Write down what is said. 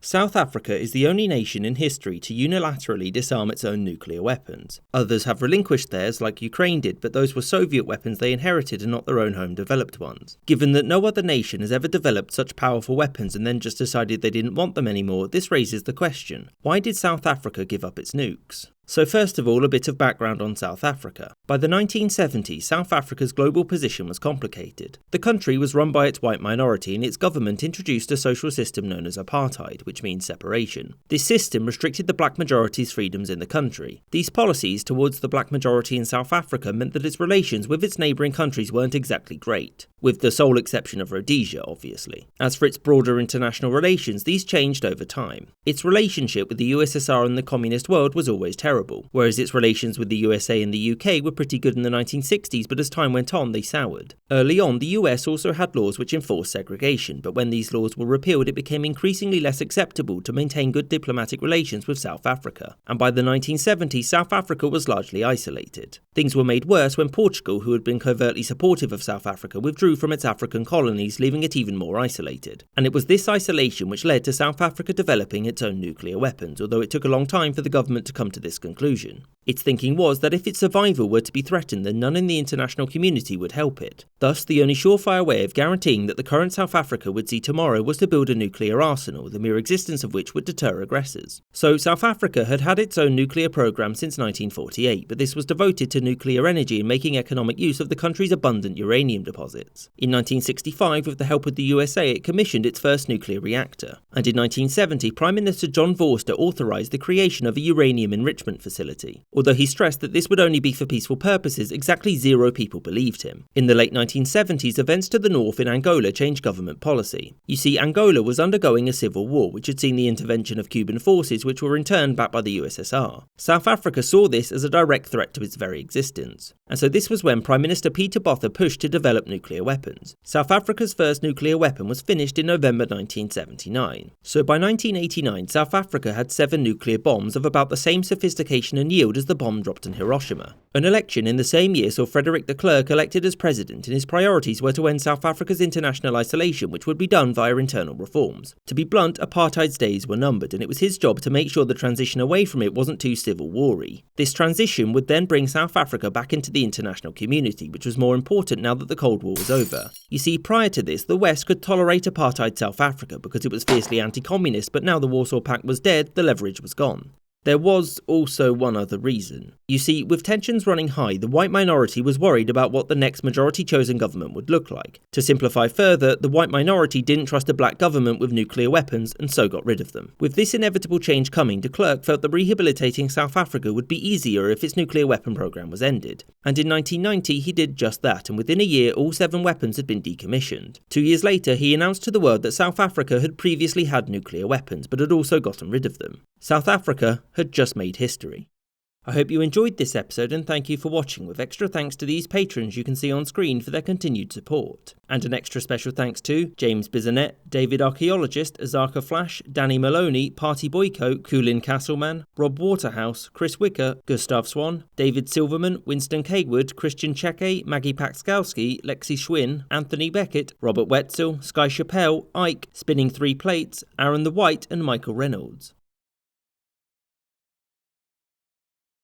South Africa is the only nation in history to unilaterally disarm its own nuclear weapons. Others have relinquished theirs, like Ukraine did, but those were Soviet weapons they inherited and not their own home-developed ones. Given that no other nation has ever developed such powerful weapons and then just decided they didn't want them anymore, this raises the question, why did South Africa give up its nukes? So first of all, a bit of background on South Africa. By the 1970s, South Africa's global position was complicated. The country was run by its white minority and its government introduced a social system known as apartheid, which means separation. This system restricted the black majority's freedoms in the country. These policies towards the black majority in South Africa meant that its relations with its neighbouring countries weren't exactly great, with the sole exception of Rhodesia, obviously. As for its broader international relations, these changed over time. Its relationship with the USSR and the communist world was always terrible, whereas its relations with the USA and the UK were pretty good in the 1960s, but as time went on, they soured. Early on, the US also had laws which enforced segregation, but when these laws were repealed, it became increasingly less acceptable to maintain good diplomatic relations with South Africa. And by the 1970s, South Africa was largely isolated. Things were made worse when Portugal, who had been covertly supportive of South Africa, withdrew from its African colonies, leaving it even more isolated. And it was this isolation which led to South Africa developing its own nuclear weapons, although it took a long time for the government to come to this conclusion. Its thinking was that if its survival were to be threatened, then none in the international community would help it. Thus, the only surefire way of guaranteeing that the current South Africa would see tomorrow was to build a nuclear arsenal, the mere existence of which would deter aggressors. So, South Africa had had its own nuclear program since 1948, but this was devoted to nuclear energy and making economic use of the country's abundant uranium deposits. In 1965, with the help of the USA, it commissioned its first nuclear reactor. And in 1970, Prime Minister John Vorster authorised the creation of a uranium enrichment facility. Although he stressed that this would only be for peaceful purposes, exactly 0 people believed him. In the late 1970s, events to the north in Angola changed government policy. You see, Angola was undergoing a civil war, which had seen the intervention of Cuban forces, which were in turn backed by the USSR. South Africa saw this as a direct threat to its very existence. And so this was when Prime Minister Pieter Botha pushed to develop nuclear weapons. South Africa's first nuclear weapon was finished in November 1979. So by 1989, South Africa had 7 nuclear bombs of about the same sophistication and yield as the bomb dropped on Hiroshima. An election in the same year saw Frederik de Klerk elected as president, and his priorities were to end South Africa's international isolation, which would be done via internal reforms. To be blunt, apartheid's days were numbered, and it was his job to make sure the transition away from it wasn't too civil war-y. This transition would then bring South Africa back into the international community, which was more important now that the Cold War was over. You see, prior to this, the West could tolerate apartheid South Africa because it was fiercely anti-communist, but now the Warsaw Pact was dead, the leverage was gone. There was also one other reason. You see, with tensions running high, the white minority was worried about what the next majority-chosen government would look like. To simplify further, the white minority didn't trust a black government with nuclear weapons and so got rid of them. With this inevitable change coming, de Klerk felt that rehabilitating South Africa would be easier if its nuclear weapon program was ended. And in 1990, he did just that, and within a year, all 7 weapons had been decommissioned. 2 years later, he announced to the world that South Africa had previously had nuclear weapons, but had also gotten rid of them. South Africa had just made history. I hope you enjoyed this episode and thank you for watching, with extra thanks to these patrons you can see on screen for their continued support. And an extra special thanks to James Bisonet, David Archaeologist, Azarka Flash, Danny Maloney, Party Boyko, Colin Castleman, Rob Waterhouse, Chris Wicker, Gustav Swan, David Silverman, Winston Kaywood, Christian Cheke, Maggie Paxkowski, Lexi Schwinn, Anthony Beckett, Robert Wetzel, Sky Chappelle, Ike, Spinning 3 Plates, Aaron the White and Michael Reynolds.